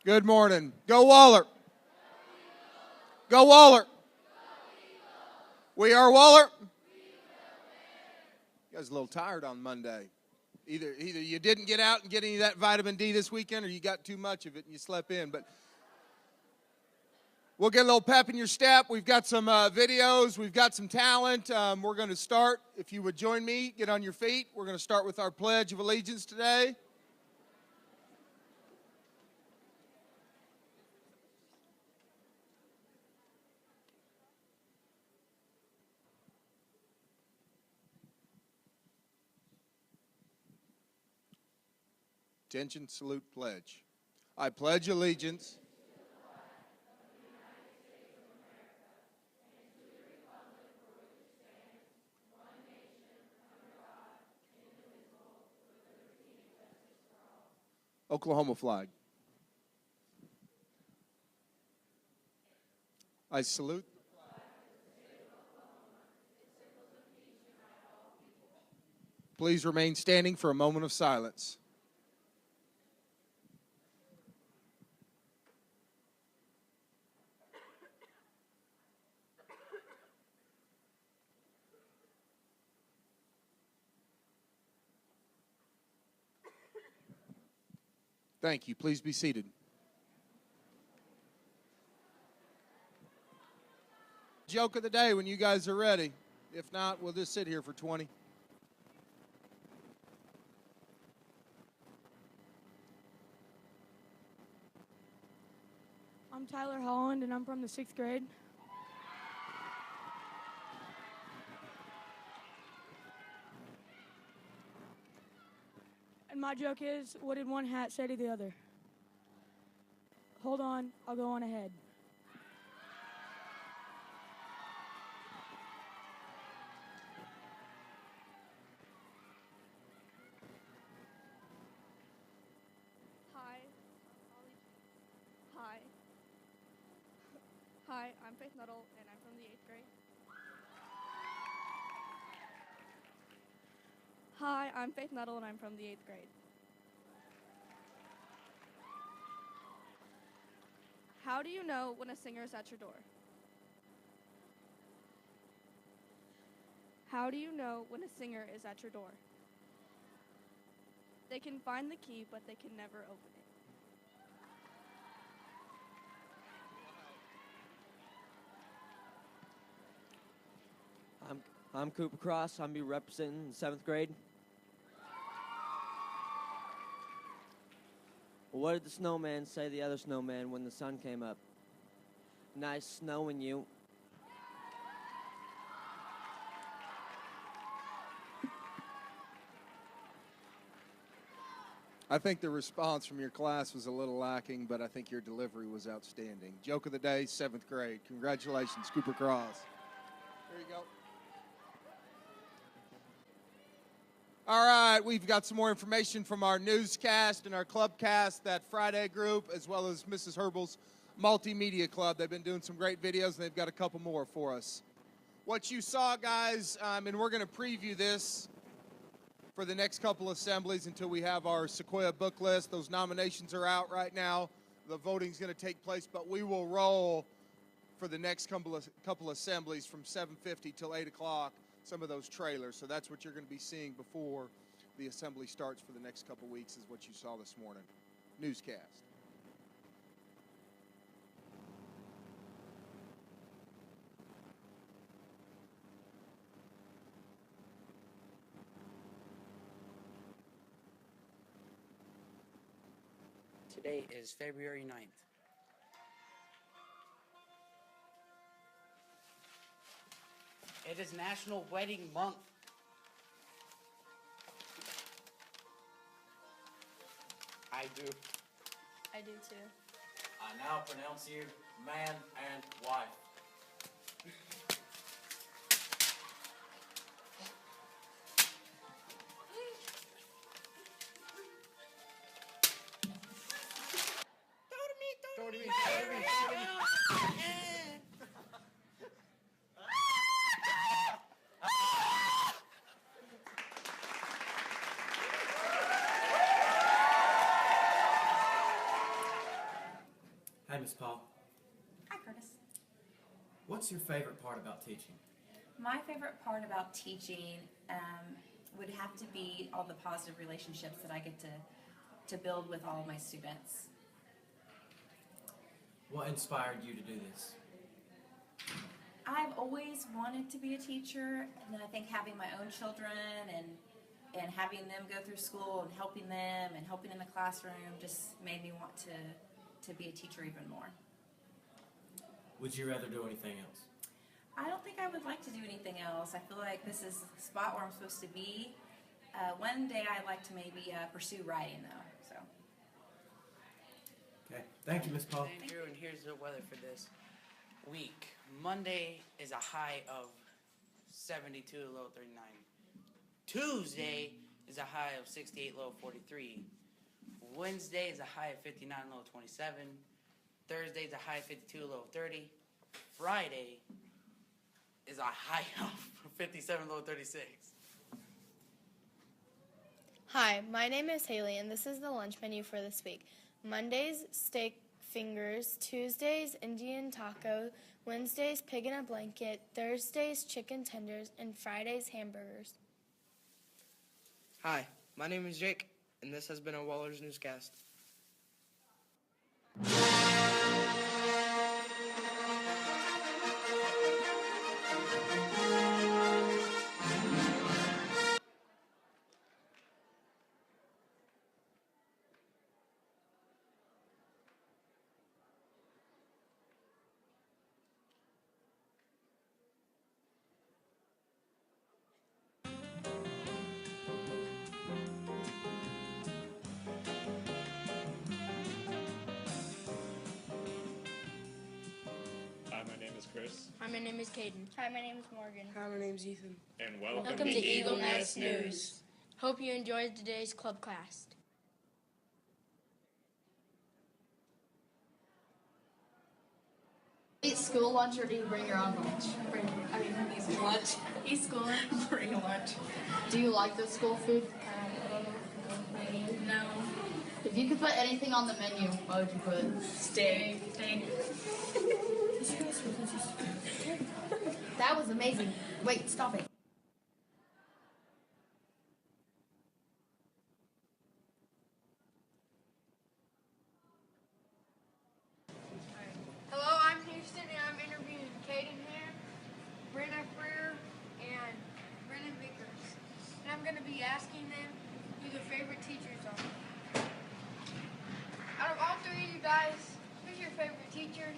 Good morning. Go Waller. Go Waller. We are Waller. You guys a little tired on Monday. Either you didn't get out and get any of that vitamin D this weekend, or you got too much of it and you slept in. But we'll get a little pep in your step. We've got some videos. We've got some talent. We're going to start. If you would join me, get on your feet. We're going to start with our Pledge of Allegiance today. Attention, salute, pledge. I pledge allegiance Oklahoma flag. I salute. Please remain standing for a moment of silence. Thank you. Please be seated. Joke of the day when you guys are ready. If not, we'll just sit here for 20. I'm Tyler Holland, and I'm from the 6th grade. And my joke is, what did one hat say to the other? Hold on, I'll go on ahead. Hi, I'm Faith Nuttall, and I'm from the 8th grade. Hi, I'm Faith Nuttall, and I'm from the 8th grade. How do you know when a singer is at your door? How do you know when a singer is at your door? They can find the key, but they can never open it. I'm Cooper Cross. I'm be representing 7th grade. What did the snowman say to the other snowman when the sun came up? Nice snowing you. I think the response from your class was a little lacking, but I think your delivery was outstanding. Joke of the day, 7th grade. Congratulations, Cooper Cross. There you go. All right, we've got some more information from our newscast and our clubcast, that Friday group, as well as Mrs. Herbal's Multimedia Club. They've been doing some great videos, and they've got a couple more for us. What you saw, guys, and we're going to preview this for the next couple assemblies until we have our Sequoia book list. Those nominations are out right now. The voting's going to take place, but we will roll for the next couple assemblies from 7:50 till 8 o'clock. Some of those trailers. So that's what you're going to be seeing before the assembly starts for the next couple weeks, is what you saw this morning. Newscast. Today is February 9th. It is National Wedding Month. I do. I do too. I now pronounce you man and wife. Hi, Miss Paul. Hi, Curtis. What's your favorite part about teaching? My favorite part about teaching would have to be all the positive relationships that I get to build with all of my students. What inspired you to do this? I've always wanted to be a teacher, and I think having my own children and having them go through school and helping them and helping in the classroom just made me want to be a teacher even more. Would you rather do anything else? I don't think I would like to do anything else. I feel like this is the spot where I'm supposed to be. One day I'd like to maybe pursue writing, though. So. Okay. Thank you, Miss Paul. Thank you, and here's the weather for this week. Monday is a high of 72, a low of 39. Tuesday is a high of 68, low of 43. Wednesday is a high of 59, low of 27. Thursday is a high of 52, low of 30. Friday is a high of 57, low of 36. Hi, my name is Haley, and this is the lunch menu for this week. Mondays, steak fingers. Tuesdays, Indian taco. Wednesdays, pig in a blanket. Thursdays, chicken tenders. And Fridays, hamburgers. Hi, my name is Jake, and this has been a Waller's Newscast. Hi, my name is Chris. Hi, my name is Caden. Hi, my name is Morgan. Hi, my name is Ethan. And welcome to Eagle Nest News. Hope you enjoyed today's club class. Eat school lunch or do you bring your own lunch? Eat lunch. Eat school lunch. Bring lunch. Do you like the school food? No. If you could put anything on the menu, what would you put? Steak. That was amazing. Wait, stop it. Hello, I'm Houston, and I'm interviewing Caden here, Brenna Freer, and Brennan Vickers. And I'm going to be asking them who their favorite teachers are. Out of all three of you guys, who's your favorite teachers?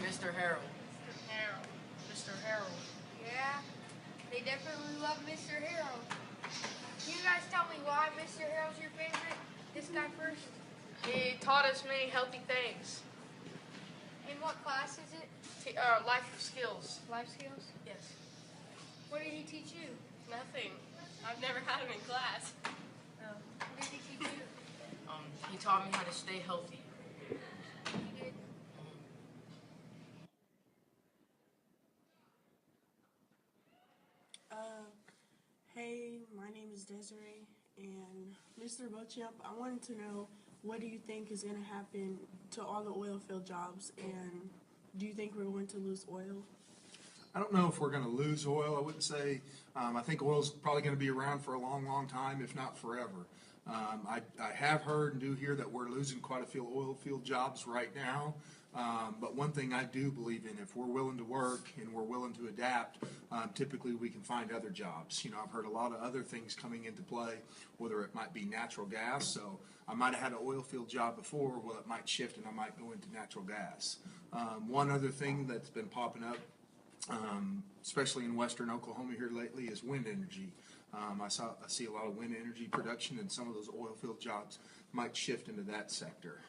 Mr. Harold. Mr. Harold. Mr. Harold. Yeah, they definitely love Mr. Harold. Can you guys tell me why Mr. Harold's your favorite? This guy first. He taught us many healthy things. In what class is it? Life skills. Life skills? Yes. What did he teach you? Nothing. I've never had him in class. Oh. What did he teach you? He taught me how to stay healthy. He did. Hey, my name is Desiree, and Mr. Bochamp, I wanted to know, what do you think is going to happen to all the oil field jobs, and do you think we're going to lose oil? I don't know if we're going to lose oil. I wouldn't say. I think oil's probably going to be around for a long, long time, if not forever. I have heard and do hear that we're losing quite a few oil field jobs right now. But one thing I do believe in, if we're willing to work and we're willing to adapt, typically we can find other jobs. You know, I've heard a lot of other things coming into play, whether it might be natural gas. So I might have had an oil field job before, well, it might shift and I might go into natural gas. One other thing that's been popping up, especially in western Oklahoma here lately, is wind energy. I see a lot of wind energy production, and some of those oil field jobs might shift into that sector.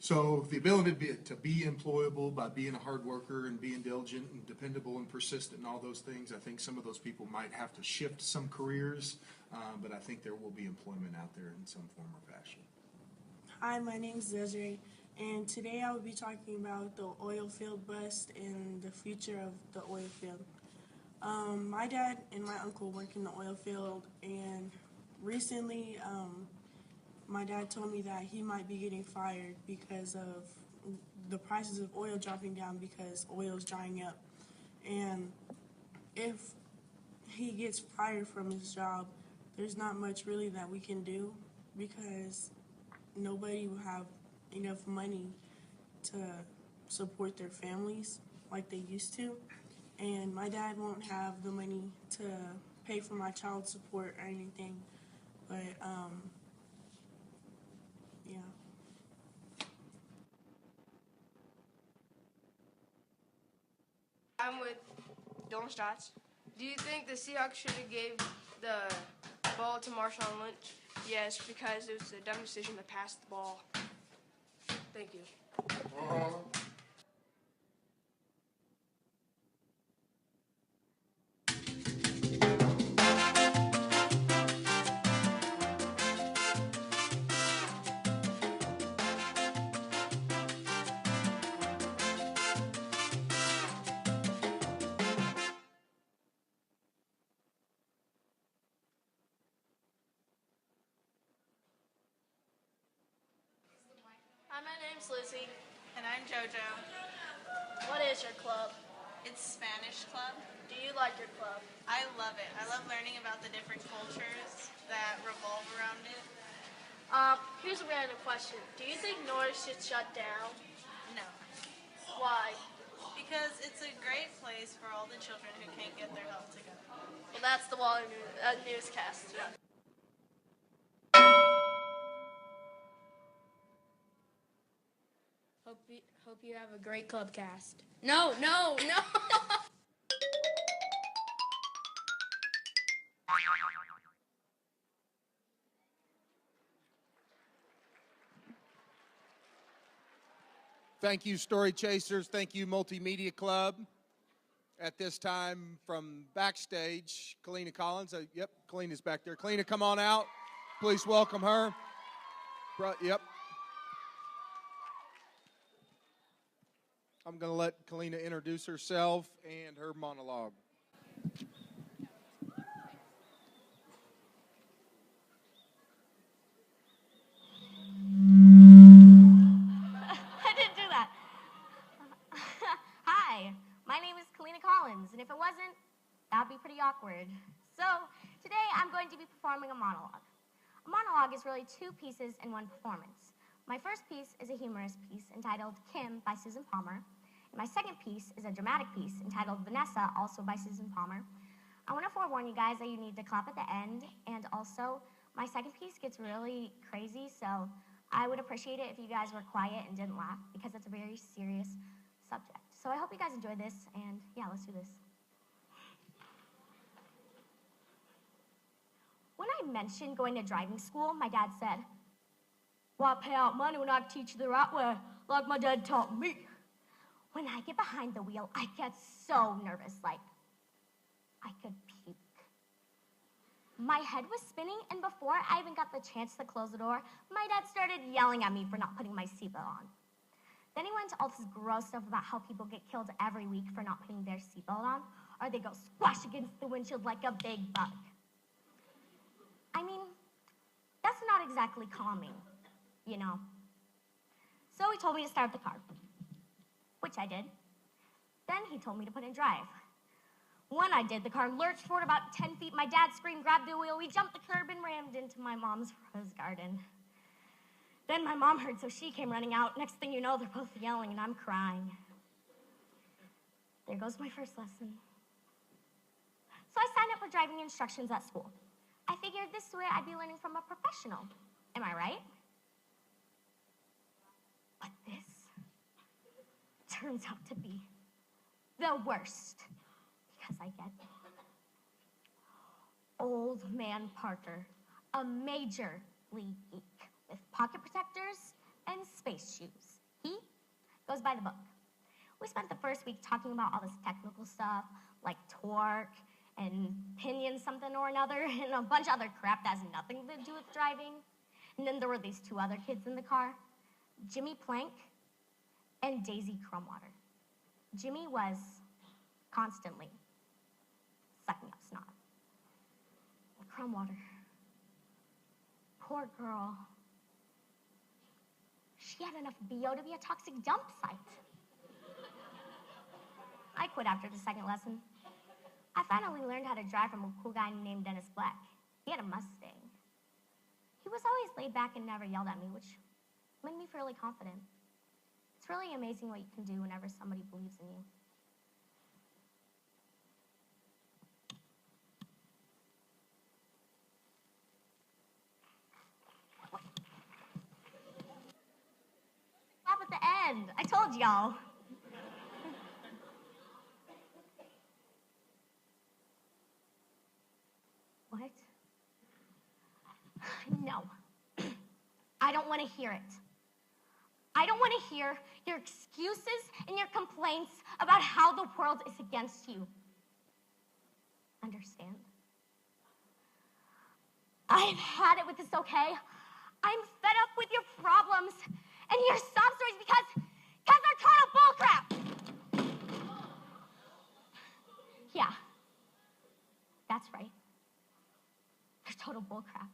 So the ability to be employable by being a hard worker and being diligent and dependable and persistent and all those things, I think some of those people might have to shift some careers, but I think there will be employment out there in some form or fashion. Hi, my name is Desiree, and today I will be talking about the oil field bust and the future of the oil field. My dad and my uncle work in the oil field, and recently my dad told me that he might be getting fired because of the prices of oil dropping down because oil is drying up. And if he gets fired from his job, there's not much really that we can do because nobody will have enough money to support their families like they used to. And my dad won't have the money to pay for my child support or anything. But, yeah. I'm with Dylan Stotts. Do you think the Seahawks should have gave the ball to Marshawn Lynch? Yes, because it was a dumb decision to pass the ball. Thank you. Hi, my name's Lizzie. And I'm JoJo. What is your club? It's Spanish Club. Do you like your club? I love it. I love learning about the different cultures that revolve around it. Here's a random question. Do you think Norris should shut down? No. Why? Because it's a great place for all the children who can't get their help to go. Well, that's the Waller newscast. Hope you have a great club cast. No. Thank you, Story Chasers. Thank you, Multimedia Club. At this time, from backstage, Kalina Collins. Yep, Kalina's back there. Kalina, come on out. Please welcome her. Yep. I'm going to let Kalina introduce herself and her monologue. I didn't do that. Hi, my name is Kalina Collins, and if it wasn't, that would be pretty awkward. So, today I'm going to be performing a monologue. A monologue is really two pieces in one performance. My first piece is a humorous piece entitled Kim by Susan Palmer. And my second piece is a dramatic piece entitled Vanessa, also by Susan Palmer. I want to forewarn you guys that you need to clap at the end, and also my second piece gets really crazy, so I would appreciate it if you guys were quiet and didn't laugh because it's a very serious subject. So I hope you guys enjoy this, and yeah, let's do this. When I mentioned going to driving school, my dad said, "Why pay out money when I can teach you the right way, like my dad taught me?" When I get behind the wheel, I get so nervous, like I could puke. My head was spinning, and before I even got the chance to close the door, my dad started yelling at me for not putting my seatbelt on. Then he went into all this gross stuff about how people get killed every week for not putting their seatbelt on, or they go squash against the windshield like a big bug. I mean, that's not exactly calming, you know. So he told me to start the car, which I did. Then he told me to put in drive. When I did, the car lurched forward about 10 feet. My dad screamed, grabbed the wheel. We jumped the curb and rammed into my mom's rose garden. Then my mom heard, so she came running out. Next thing you know, they're both yelling and I'm crying. There goes my first lesson. So I signed up for driving instructions at school. I figured this way I'd be learning from a professional. Am I right? But this turns out to be the worst. Because I get Old Man Parker, a major league geek with pocket protectors and space shoes. He goes by the book. We spent the first week talking about all this technical stuff, like torque and pinion something or another, and a bunch of other crap that has nothing to do with driving. And then there were these two other kids in the car, Jimmy Plank and Daisy Crumwater. Jimmy was constantly sucking up snot. Crumwater, poor girl, she had enough BO to be a toxic dump site. I quit after the second lesson. I finally learned how to drive from a cool guy named Dennis Black. He had a Mustang. He was always laid back and never yelled at me, which made me fairly confident. It's really amazing what you can do whenever somebody believes in you. Stop at the end. I told y'all. What? No. I don't want to hear it. I don't want to hear your excuses and your complaints about how the world is against you. Understand? I've had it with this, okay? I'm fed up with your problems and your sob stories because they're total bullcrap. Yeah, that's right. They're total bullcrap.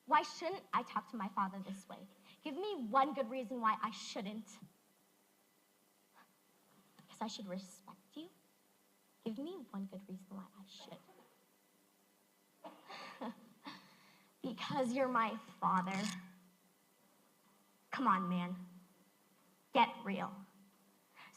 Why shouldn't I talk to my father this way? Give me one good reason why I shouldn't. Because I should respect you. Give me one good reason why I should. Because you're my father. Come on, man. Get real.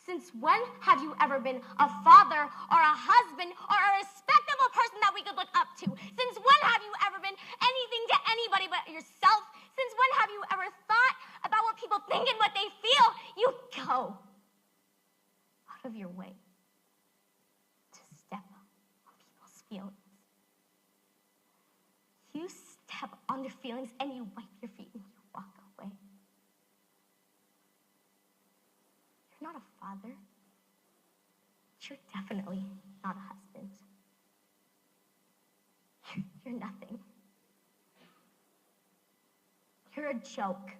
Since when have you ever been a father or a husband or a respectable person that we could look up to? Since when have you ever been anything to anybody but yourself? Since when have you ever thought about what people think and what they feel? You go out of your way to step on people's feelings. You step on their feelings and you wipe your feet and you walk away. You're not a father. You're definitely not a husband. You're nothing. You're a joke.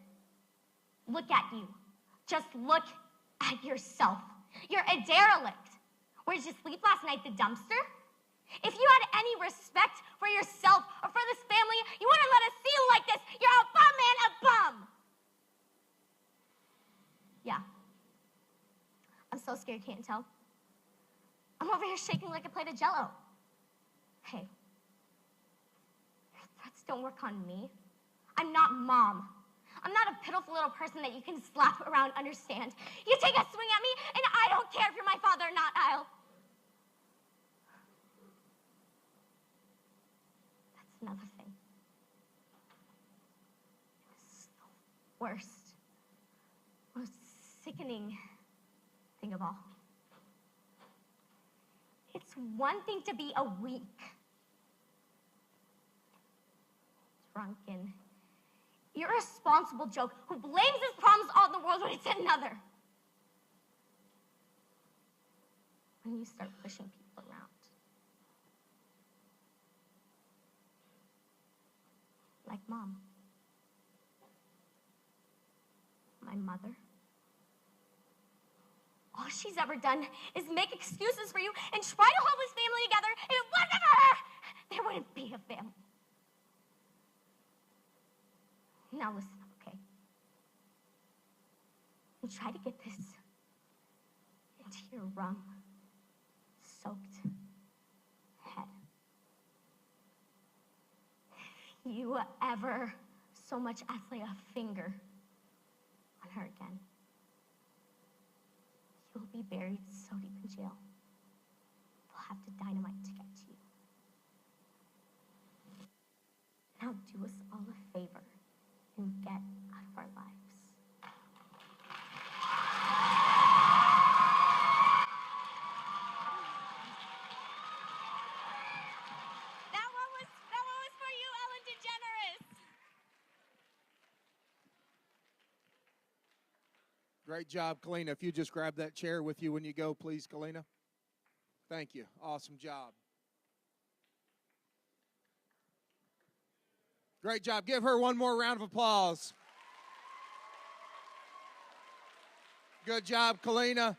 Look at you. Just look at yourself. You're a derelict. Where did you sleep last night? The dumpster? If you had any respect for yourself or for this family, you wouldn't let us see you like this. You're a bum, man, a bum. Yeah. I'm so scared you can't tell. I'm over here shaking like a plate of Jell-O. Hey, your threats don't work on me. I'm not Mom. I'm not a pitiful little person that you can slap around, understand? You take a swing at me, and I don't care if you're my father or not, I'll... That's another thing. It's the worst, most sickening thing of all. It's one thing to be a weak, drunken, irresponsible joke who blames his problems on the world when it's another. When you start pushing people around. Like Mom. My mother. All she's ever done is make excuses for you and try to hold this family together. If it wasn't for her, there wouldn't be a family. Now listen, okay? You try to get this into your rum-soaked head. If you ever so much as lay a finger on her again, you will be buried so deep in jail, they'll have to dynamite to get to you. Now do us all a favor and get out of our lives. That one was for you, Ellen DeGeneres. Great job, Kalina. If you just grab that chair with you when you go, please, Kalina. Thank you. Awesome job. Great job. Give her one more round of applause. Good job, Kalina.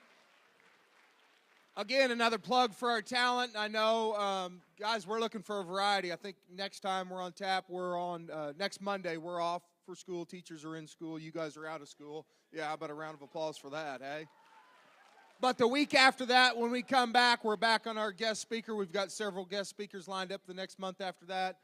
Again, another plug for our talent. I know, guys, we're looking for a variety. I think next time we're on tap, we're on next Monday. We're off for school. Teachers are in school. You guys are out of school. Yeah, how about a round of applause for that, eh? But the week after that, when we come back, we're back on our guest speaker. We've got several guest speakers lined up the next month after that.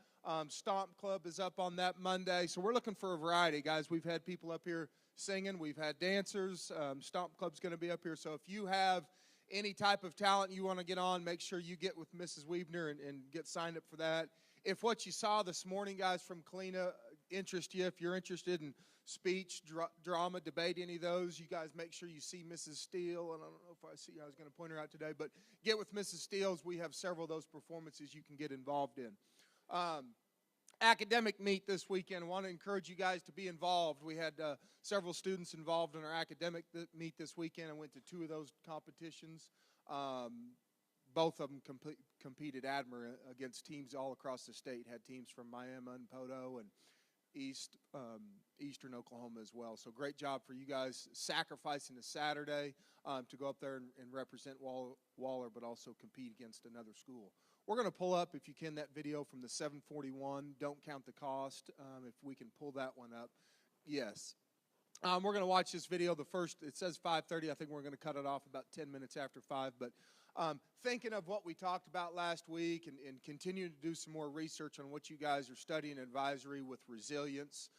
Stomp Club is up on that Monday. So we're looking for a variety, guys. We've had people up here singing. We've had dancers. Stomp Club's going to be up here. So if you have any type of talent you want to get on, make sure you get with Mrs. Weebner and get signed up for that. If what you saw this morning, guys, from Kalina interest you, if you're interested in speech, drama, debate, any of those, you guys make sure you see Mrs. Steele. And I don't know if I was going to point her out today, but get with Mrs. Steele. We have several of those performances you can get involved in. Academic meet this weekend. I want to encourage you guys to be involved. We had several students involved in our academic meet this weekend. I went to 2 of those competitions. Both of them competed admirably against teams all across the state. Had teams from Miami and Poto and Eastern Oklahoma as well. So great job for you guys sacrificing a Saturday to go up there and represent Waller, but also compete against another school. We're going to pull up, if you can, that video from the 741. Don't count the cost. If we can pull that one up. Yes. We're going to watch this video. The first, it says 5:30. I think we're going to cut it off about 10 minutes after 5. But thinking of what we talked about last week and continuing to do some more research on what you guys are studying advisory with resilience.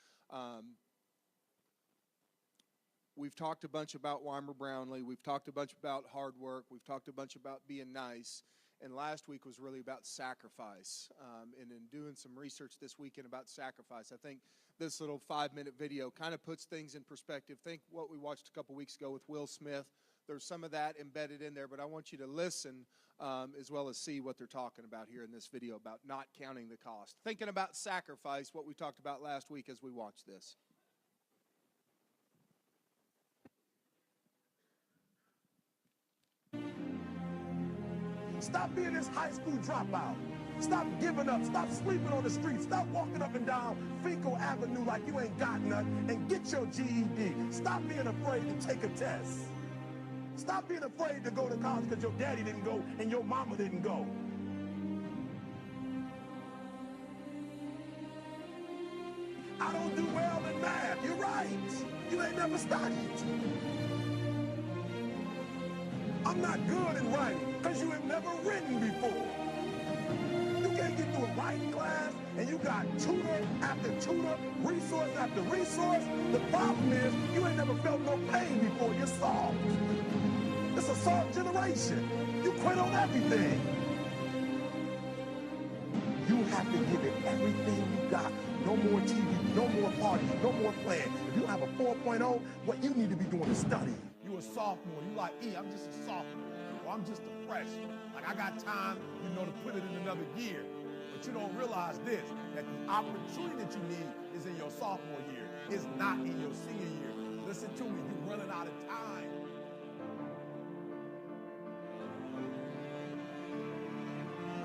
We've talked a bunch about Weimer Brownlee. We've talked a bunch about hard work. We've talked a bunch about being nice. And last week was really about sacrifice. And in doing some research this weekend about sacrifice, I think this little 5-minute video kind of puts things in perspective. Think what we watched a couple weeks ago with Will Smith. There's some of that embedded in there, but I want you to listen as well as see what they're talking about here in this video about not counting the cost. Thinking about sacrifice, what we talked about last week as we watch this. Stop being this high school dropout. Stop giving up. Stop sleeping on the street. Stop walking up and down Finkel Avenue like you ain't got nothing, and get your GED. Stop being afraid to take a test. Stop being afraid to go to college because your daddy didn't go and your mama didn't go. I don't do well in math. You're right. You ain't never studied. I'm not good in writing because you have never written before. You can't get through a writing class and you got tutor after tutor, resource after resource. The problem is you ain't never felt no pain before. You're soft. It's a soft generation. You quit on everything. You have to give it everything you got. No more TV, no more parties, no more playing. If you have a 4.0, what you need to be doing is study. You a sophomore. You like, I'm just a sophomore. Or I'm just a freshman. Like, I got time, to put it in another year. But you don't realize this, that the opportunity that you need is in your sophomore year. It's not in your senior year. Listen to me, you're running out of time.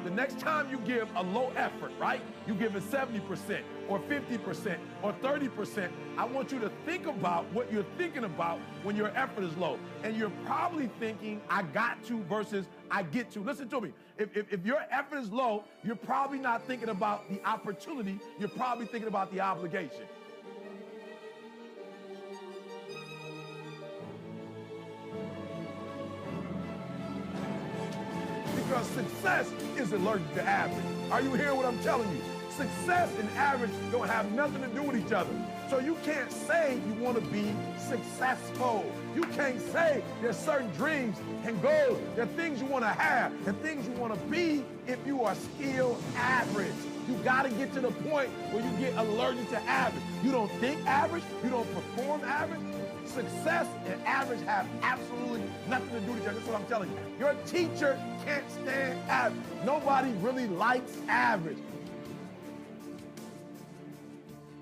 The next time you give a low effort, right? You give it 70% or 50% or 30%. I want you to think about what you're thinking about when your effort is low. And you're probably thinking, I got to versus I get to. Listen to me. If your effort is low, you're probably not thinking about the opportunity. You're probably thinking about the obligation. Because success is allergic to average. Are you hearing what I'm telling you? Success and average don't have nothing to do with each other. So you can't say you want to be successful. You can't say there's certain dreams and goals. There are things you want to have and things you want to be if you are still average. You got to get to the point where you get allergic to average. You don't think average. You don't perform average. Success and average have absolutely nothing to do with each other. That's what I'm telling you. Your teacher can't stand average. Nobody really likes average.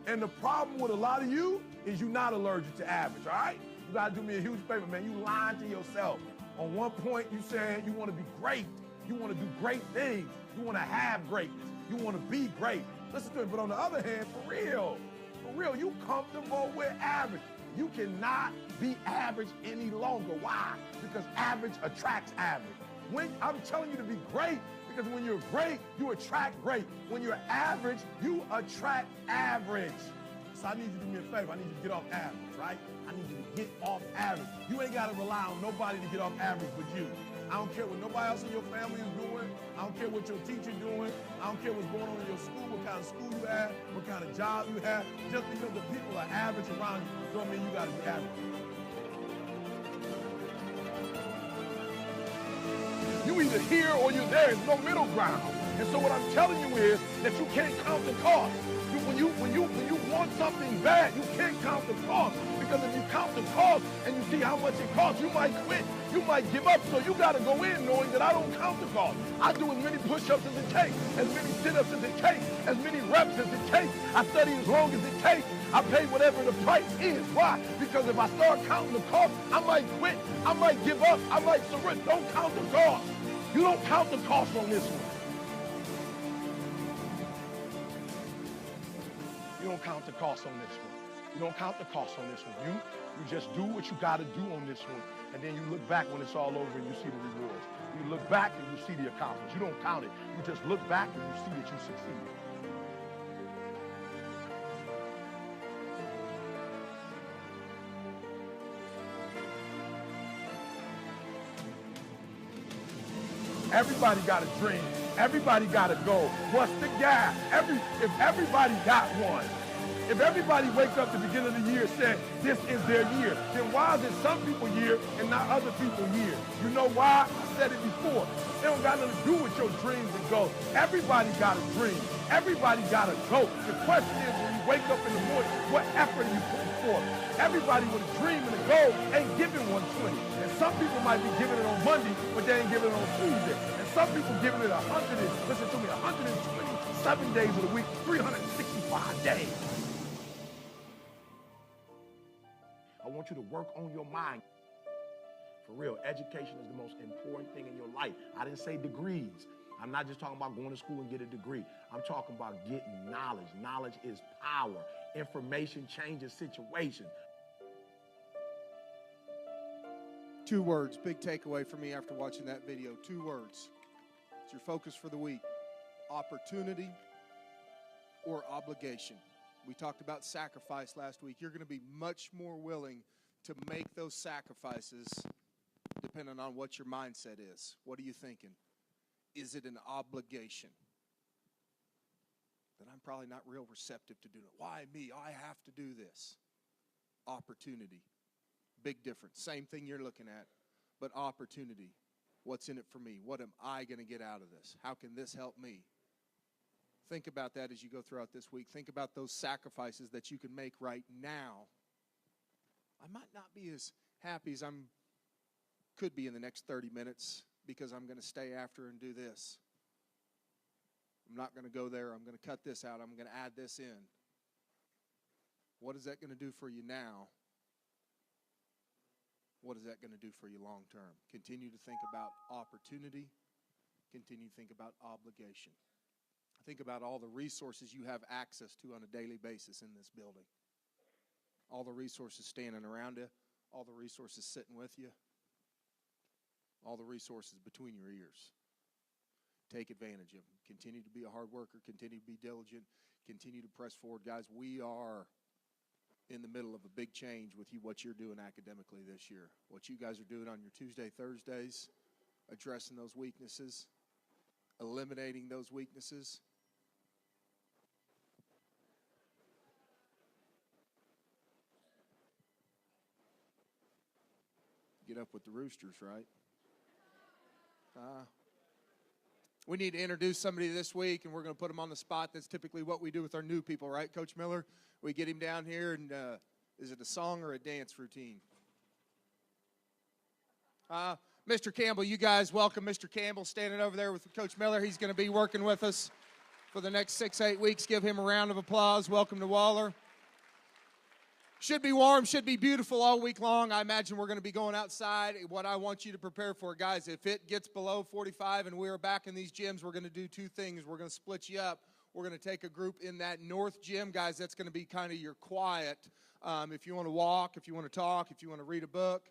And the problem with a lot of you is you're not allergic to average, all right? You got to do me a huge favor, man. You lying to yourself. On one point, you said you want to be great. You want to do great things. You want to have greatness. You want to be great. Listen to me. But on the other hand, for real, you comfortable with average. You cannot be average any longer. Why? Because average attracts average. I'm telling you to be great, because when you're great, you attract great. When you're average, you attract average. So I need you to do me a favor. I need you to get off average, right? I need you to get off average. You ain't got to rely on nobody to get off average but you. I don't care what nobody else in your family is doing. I don't care what your teacher doing. I don't care what's going on in your school, what kind of school you have, what kind of job you have. Just because the people are average around you don't mean you got to be average. You either here or you're there. There's no middle ground. And so what I'm telling you is that you can't count the cost. When you want something bad, you can't count the cost. Because if you count the cost and you see how much it costs, you might quit. You might give up. So you got to go in knowing that I don't count the cost. I do as many push-ups as it takes, as many sit-ups as it takes, as many reps as it takes. I study as long as it takes. I pay whatever the price is. Why? Because if I start counting the cost, I might quit. I might give up. I might surrender. Don't count the cost. You don't count the cost on this one. You don't count the cost on this one. You don't count the cost on this one. You just do what you got to do on this one, and then you look back when it's all over and you see the rewards. You look back and you see the accomplishments. You don't count it. You just look back and you see that you succeeded. Everybody got a dream. Everybody got a goal. What's the gap? If everybody got one, if everybody wakes up at the beginning of the year saying this is their year, then why is it some people's year and not other people's year? You know why? I said it before. It don't got nothing to do with your dreams and goals. Everybody got a dream. Everybody got a goal. The question is, when you wake up in the morning, what effort are you putting forth? Everybody with a dream and a goal ain't giving 120. And some people might be giving it on Monday, but they ain't giving it on Tuesday. And some people giving it 127 days of the week, 365 days. I want you to work on your mind. For real, education is the most important thing in your life. I didn't say degrees. I'm not just talking about going to school and get a degree. I'm talking about getting knowledge. Knowledge is power. Information changes situations. 2 words, big takeaway for me after watching that video. 2 words. It's your focus for the week. Opportunity or obligation. We talked about sacrifice last week. You're going to be much more willing to make those sacrifices depending on what your mindset is. What are you thinking? Is it an obligation? Then I'm probably not real receptive to doing it. Why me? I have to do this. Opportunity. Big difference. Same thing you're looking at, but opportunity. What's in it for me? What am I going to get out of this? How can this help me? Think about that as you go throughout this week. Think about those sacrifices that you can make right now. I might not be as happy as I could be in the next 30 minutes because I'm going to stay after and do this. I'm not going to go there. I'm going to cut this out. I'm going to add this in. What is that going to do for you now? What is that going to do for you long term? Continue to think about opportunity. Continue to think about obligation. Think about all the resources you have access to on a daily basis in this building. All the resources standing around you, all the resources sitting with you, all the resources between your ears. Take advantage of them. Continue to be a hard worker. Continue to be diligent. Continue to press forward. Guys, we are in the middle of a big change with you, what you're doing academically this year. What you guys are doing on your Tuesday, Thursdays, addressing those weaknesses, eliminating those weaknesses. Get up with the Roosters, right? We need to introduce somebody this week, and we're going to put them on the spot. That's typically what we do with our new people, right, Coach Miller? We get him down here, and is it a song or a dance routine? Mr. Campbell, you guys welcome Mr. Campbell standing over there with Coach Miller. He's going to be working with us for the next 6-8 weeks. Give him a round of applause. Welcome to Waller. Should be warm, should be beautiful all week long. I imagine we're going to be going outside. What I want you to prepare for, guys, if it gets below 45 and we're back in these gyms, we're going to do 2 things. We're going to split you up. We're going to take a group in that north gym, guys. That's going to be kind of your quiet. If you want to walk, if you want to talk, if you want to read a book,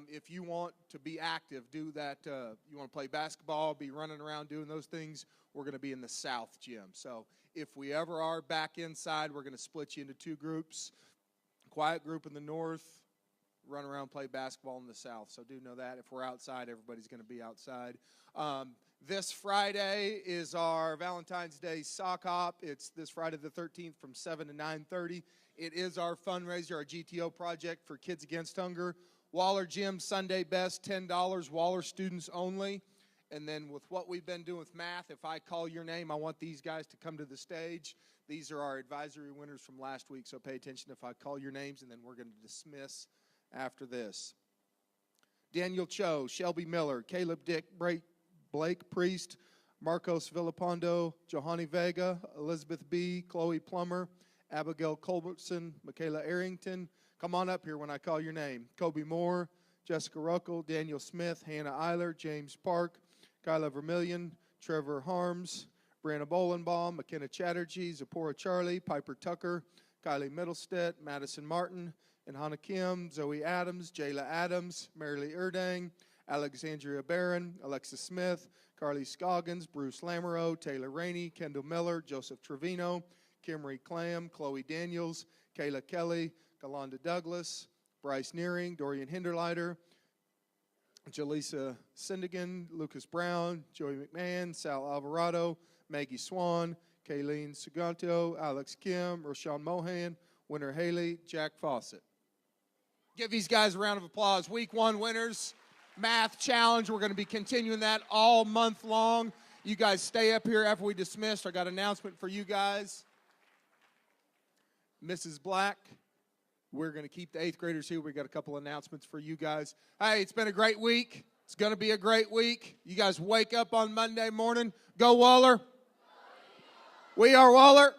If you want to be active, do that. You want to play basketball, be running around doing those things, we're going to be in the south gym. So if we ever are back inside, we're going to split you into two groups. Quiet group in the north, run around, play basketball in the south. So do know that. If we're outside, everybody's going to be outside. This Friday is our Valentine's Day sock hop. It's this Friday the 13th from 7 to 9:30. It is our fundraiser, our GTO project for Kids Against Hunger. Waller Gym, Sunday best, $10, Waller students only. And then with what we've been doing with math, if I call your name, I want these guys to come to the stage. These are our advisory winners from last week, so pay attention if I call your names, and then we're going to dismiss after this. Daniel Cho, Shelby Miller, Caleb Dick, Blake Priest, Marcos Villapando, Johanny Vega, Elizabeth B., Chloe Plummer, Abigail Culbertson, Michaela Arrington. Come on up here when I call your name. Kobe Moore, Jessica Ruckel, Daniel Smith, Hannah Eiler, James Park, Kyla Vermillion, Trevor Harms, Brianna Bolenbaum, McKenna Chatterjee, Zipporah Charlie, Piper Tucker, Kylie Middlestead, Madison Martin, and Hannah Kim, Zoe Adams, Jayla Adams, Marilee Erdang, Alexandria Barron, Alexis Smith, Carly Scoggins, Bruce Lamoureux, Taylor Rainey, Kendall Miller, Joseph Trevino, Kimry Clam, Chloe Daniels, Kayla Kelly, Galanda Douglas, Bryce Nearing, Dorian Hinderleiter, Jaleesa Sindigan, Lucas Brown, Joey McMahon, Sal Alvarado, Maggie Swan, Kayleen Suganto, Alex Kim, Rashawn Mohan, Winter Haley, Jack Fawcett. Give these guys a round of applause. Week 1 winners, math challenge. We're going to be continuing that all month long. You guys stay up here after we dismiss. I got an announcement for you guys. Mrs. Black, we're going to keep the 8th graders here. We got a couple announcements for you guys. Hey, it's been a great week. It's going to be a great week. You guys wake up on Monday morning. Go Waller. We are Waller.